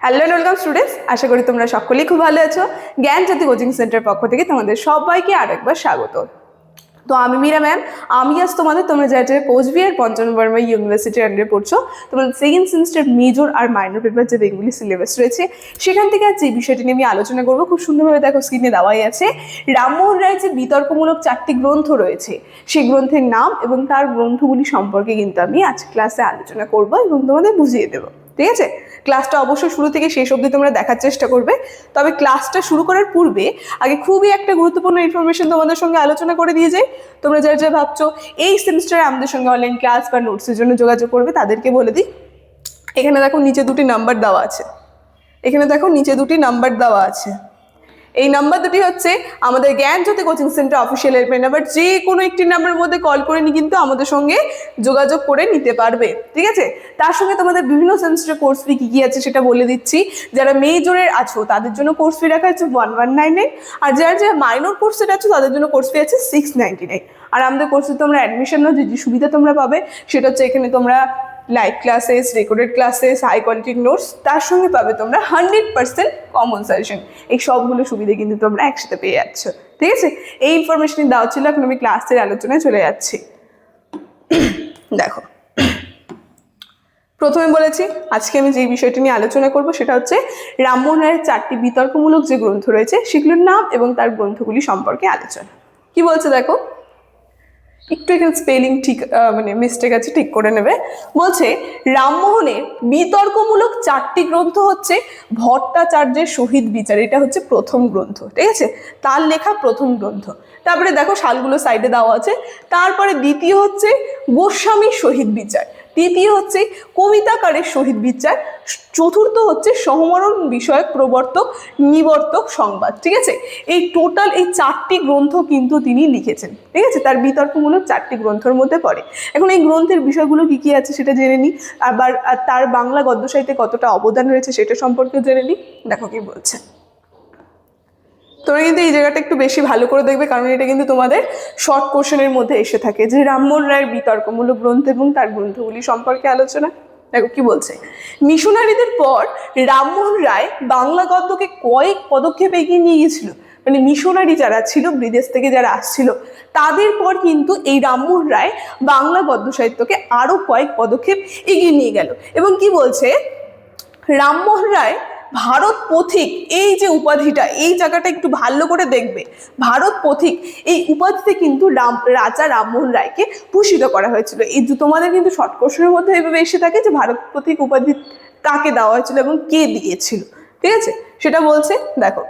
Hello and welcome students, আশা করি তোমরা সকলেই খুব ভালো আছো। জ্ঞান জ্যোতি কোচিং সেন্টার পক্ষ থেকে তোমাদের সবাইকে আরেকবার স্বাগত। তো আমি মীরা ম্যাম, আমি আজ তোমরা যারা যারা কোচবিহার পঞ্চম বর্মা ইউনিভার্সিটির আন্ডারে পড়ছো, তোমাদের সেকেন্ড সেমিস্টার মেজর আর মাইনর পেপার যে বেঙ্গলি সিলেবাস রয়েছে সেখান থেকে আজ যে বিষয়টি নিয়ে আমি আলোচনা করবো, খুব সুন্দরভাবে দেখো স্ক্রিনে দেওয়াই আছে। রামমোহন রায়ের যে বিতর্কমূলক 4টি গ্রন্থ রয়েছে সেই গ্রন্থের নাম এবং তার গ্রন্থগুলি সম্পর্কে কিন্তু আমি আজ ক্লাসে আলোচনা করবো এবং তোমাদের বুঝিয়ে দেবো। ঠিক আছে, ক্লাসটা অবশ্যই শুরু থেকে শেষ অবধি তোমরা দেখার চেষ্টা করবে। তবে ক্লাসটা শুরু করার পূর্বে আগে খুবই একটা গুরুত্বপূর্ণ ইনফরমেশন তোমাদের সঙ্গে আলোচনা করে দিয়ে যাই। তোমরা যারা যা ভাবছো এই সেমিস্টারে আমাদের সঙ্গে অনলাইন ক্লাস বা নোটসের জন্য যোগাযোগ করবে, তাদেরকে বলে দিই, এখানে দেখো নিচে দুটি নাম্বার দেওয়া আছে। এই নাম্বার দুটি হচ্ছে আমাদের Gyan Jyoti coaching centre official helpline number. যে কোনো একটি নাম্বারের মধ্যে কল করে নিয়ে কিন্তু আমাদের সঙ্গে যোগাযোগ করে নিতে পারবে। ঠিক আছে, তার সঙ্গে তোমাদের বিভিন্ন সেমিস্টারের কোর্স ফি কী কী আছে সেটা বলে দিচ্ছি। যারা মেজরের আছো তাদের জন্য কোর্স ফি রাখা হচ্ছে 1199, আর যারা মাইনর কোর্সের আছো তাদের জন্য কোর্স ফি আছে 699। আর আমাদের কোর্সে তোমরা অ্যাডমিশন যে সুবিধা তোমরা পাবে সেটা হচ্ছে এখানে তোমরা live classes, recorded classes, high কোয়ালিটির নোটস, তার সঙ্গে পাবে তোমরা 100% কমন সাজেশন। এই সবগুলো সুবিধা কিন্তু তোমরা একসাথে পেয়ে যাচ্ছ। ঠিক আছে, এই ইনফরমেশনই দেওয়া ছিল। এখন আমি ক্লাসের আলোচনায় চলে যাচ্ছি। দেখো, প্রথমে বলেছি আজকে আমি যে বিষয়টি নিয়ে আলোচনা করব সেটা হচ্ছে রামমোহন রায়ের 4টি বিতর্কমূলক যে গ্রন্থ রয়েছে সেগুলোর নাম এবং তার গ্রন্থগুলি সম্পর্কে আলোচনা। কি বলছে দেখো, একটু এখানে স্পেলিং ঠিক মিস্টেক আছে, ঠিক করে নেবে। বলছে রামমোহনের বিতর্কমূলক 4টি গ্রন্থ হচ্ছে ভট্টাচার্যের শহীদ বিচার, এটা হচ্ছে প্রথম গ্রন্থ। ঠিক আছে, তার লেখা প্রথম গ্রন্থ। তারপরে দেখো সালগুলো সাইডে দেওয়া আছে। তারপরে দ্বিতীয় হচ্ছে গোস্বামীর শহীদ বিচার, তৃতীয় হচ্ছে কবিতাকারের শহীদ বিচার, চতুর্থ হচ্ছে সমরণ বিষয়ক প্রবর্তক নিবর্তক সংবাদ। ঠিক আছে, এই টোটাল এই 4টি গ্রন্থ কিন্তু তিনি লিখেছেন। ঠিক আছে, তার বিতর্কমূলক 4টি গ্রন্থের মধ্যে পড়ে। এখন এই গ্রন্থের বিষয়গুলো কি কি আছে সেটা জেনে নিই, আবার তার বাংলা গদ্য সাহিত্যে কতটা অবদান রয়েছে সেটা সম্পর্কে জেনে নিই। দেখো কি বলছে, তোমরা কিন্তু এই জায়গাটা একটু বেশি ভালো করে দেখবে, কারণ এটা কিন্তু তোমাদের শর্ট কোশ্চেনের মধ্যে এসে থাকে যে রামমোহন রায়ের বিতর্কমূলক গ্রন্থ এবং তার গ্রন্থগুলি সম্পর্কে আলোচনা। দেখো কি বলছে, মিশনারিদের পর রামমোহন রায় বাংলা গদ্যকে কয়েক পদক্ষেপ এগিয়ে নিয়ে গিয়েছিল। মানে মিশনারি যারা ছিল, বিদেশ থেকে যারা আসছিল, তাদের পর কিন্তু এই রামমোহন রায় বাংলা গদ্য সাহিত্যকে আরো কয়েক পদক্ষেপ এগিয়ে নিয়ে গেল। এবং কি বলছে, রামমোহন রায় ভারত পথিক, এই যে উপাধিটা, এই জায়গাটা একটু ভালো করে দেখবে। ভারত পথিক এই উপাধিতে কিন্তু রাজা রামমোহন রায়কে ভূষিত করা হয়েছিল। এই তোমাদের কিন্তু শর্ট কোশ্চেনের মধ্যে এভাবে এসে থাকে যে ভারত পথিক উপাধি কাকে দেওয়া হয়েছিল এবং কে দিয়েছিল। ঠিক আছে, সেটা বলছে। দেখো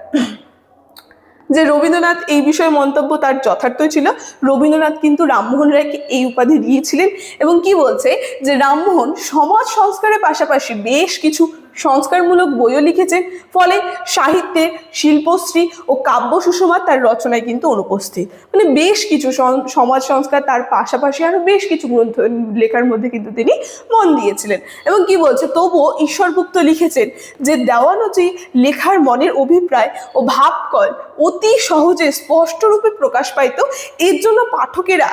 যে রবীন্দ্রনাথ এই বিষয়ে মন্তব্য তার যথার্থই ছিল। রবীন্দ্রনাথ কিন্তু রামমোহন রায়কে এই উপাধি দিয়েছিলেন। এবং কি বলছে যে রামমোহন সমাজ সংস্কারের পাশাপাশি বেশ কিছু সংস্কারমূলক বইও লিখেছেন, ফলে সাহিত্যে শিল্পশ্রী ও কাব্য সুষমা তার রচনায় কিন্তু অনুপস্থিত। মানে বেশ কিছু সমাজ সংস্কার তার পাশাপাশি আরো বেশ কিছু গ্রন্থ লেখার মধ্যে কিন্তু তিনি মন দিয়েছিলেন। এবং কি বলছে, তবুও ঈশ্বরগুপ্ত লিখেছেন যে দেওয়ানজি লেখার মনের অভিপ্রায় ও ভাবকল অতি সহজে স্পষ্টরূপে প্রকাশ পাইত, এর জন্য পাঠকেরা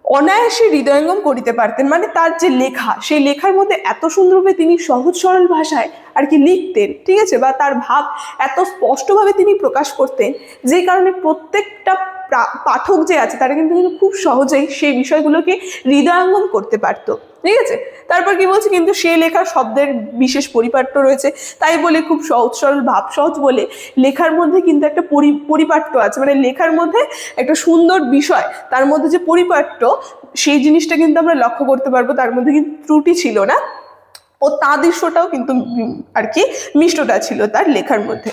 অনায়াসে হৃদয়ঙ্গম করিতে পারতেন। মানে তার যে লেখা, সেই লেখার মধ্যে এত সুন্দরভাবে তিনি সহজ সরল ভাষায় আর কি লিখতেন। ঠিক আছে, বা তার ভাব এত স্পষ্টভাবে তিনি প্রকাশ করতেন, যে কারণে প্রত্যেকটা পাঠক যে আছে তারা কিন্তু খুব সহজেই সেই বিষয়গুলোকে হৃদয়ঙ্গম করতে পারতো। ঠিক আছে, তারপর কি বলছে, কিন্তু সে লেখার শব্দের বিশেষ পরিপাট্য রয়েছে, তাই বলে খুব সহজ সরল ভাব সহজ বলে লেখার মধ্যে কিন্তু একটা পরিপাট্য আছে। মানে লেখার মধ্যে একটা সুন্দর বিষয়, তার মধ্যে যে পরিপাট্য, সেই জিনিসটা কিন্তু আমরা লক্ষ্য করতে পারবো। তার মধ্যে কিন্তু ত্রুটি ছিল না, ও তাদৃশ্যটাও কিন্তু আর কি মিষ্টতা ছিল তার লেখার মধ্যে।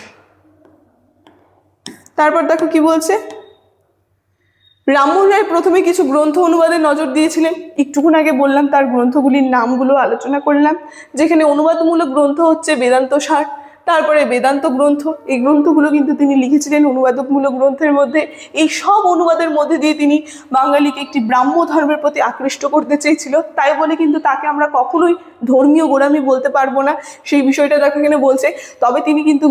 তারপর দেখো কি বলছে, রামমোহন রায় প্রথমে কিছু গ্রন্থ অনুবাদে নজর দিয়েছিলেন। একটুক্ষণ আগে বললাম তার গ্রন্থগুলির নামগুলো আলোচনা করলাম। যেখানে অনুবাদমূলক গ্রন্থ হচ্ছে বেদান্ত সার, তারপরে বেদান্ত গ্রন্থ, এই গ্রন্থগুলো কিন্তু তিনি লিখেছিলেন অনুবাদকমূলক গ্রন্থের মধ্যে। এই সব অনুবাদের মধ্যে দিয়ে তিনি বাঙালিকে একটি ব্রাহ্ম ধর্মের প্রতি আকৃষ্ট করতে চেয়েছিল। তাই বলে কিন্তু তাকে আমরা কখনোই ধর্মীয় গোড়ামি বলতে পারবো না, সেই বিষয়টা দেখো এখানে বলছে। তবে তিনি কিন্তু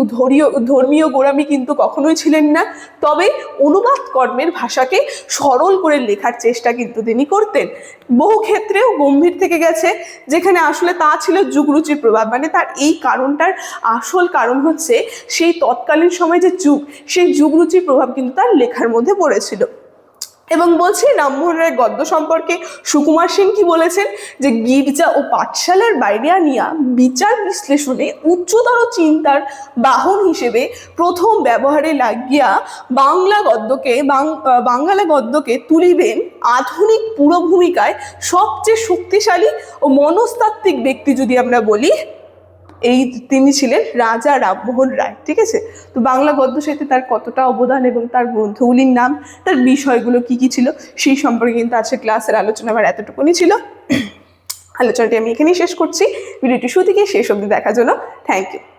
ধর্মীয় গোড়ামি কিন্তু কখনোই ছিলেন না, তবে অনুবাদ কর্মের ভাষাকে সরল করে লেখার চেষ্টা কিন্তু তিনি করতেন। বহু ক্ষেত্রেও গম্ভীর থেকে গেছে, যেখানে আসলে তা ছিল যুগরুচির প্রভাব। মানে তার এই কারণটার আসল কারণ হচ্ছে সেই তৎকালীন সময় যে যুগ, সেই যুগরুচির প্রভাব কিন্তু তার লেখার মধ্যে পড়েছিল। এবং বলছি রামমোহন রায়ের গদ্য সম্পর্কে সুকুমার সেন কি বলেছেন, যে গির্জা ও পাঠশালার বাইরে আনিয়া বিচার বিশ্লেষণে উচ্চতর চিন্তার বাহন হিসেবে প্রথম ব্যবহারে লাগিয়া বাংলা গদ্যকে তুলিবেন আধুনিক পুরভূমিকায় সবচেয়ে শক্তিশালী ও মনস্তাত্ত্বিক ব্যক্তি যদি আমরা বলি, তিনি ছিলেন রাজা রামমোহন রায়। ঠিক আছে, তো বাংলা গদ্য সাহিত্যে তার কতটা অবদান এবং তার গ্রন্থগুলির নাম, তার বিষয়গুলো কি কি ছিল, সেই সম্পর্কে কিন্তু আজকে ক্লাসের আলোচনা আমার এতটুকুনি ছিল। আলোচনাটি আমি এখানেই শেষ করছি। ভিডিওটি শুরু থেকে শেষ অবধি দেখার জন্য থ্যাংক ইউ।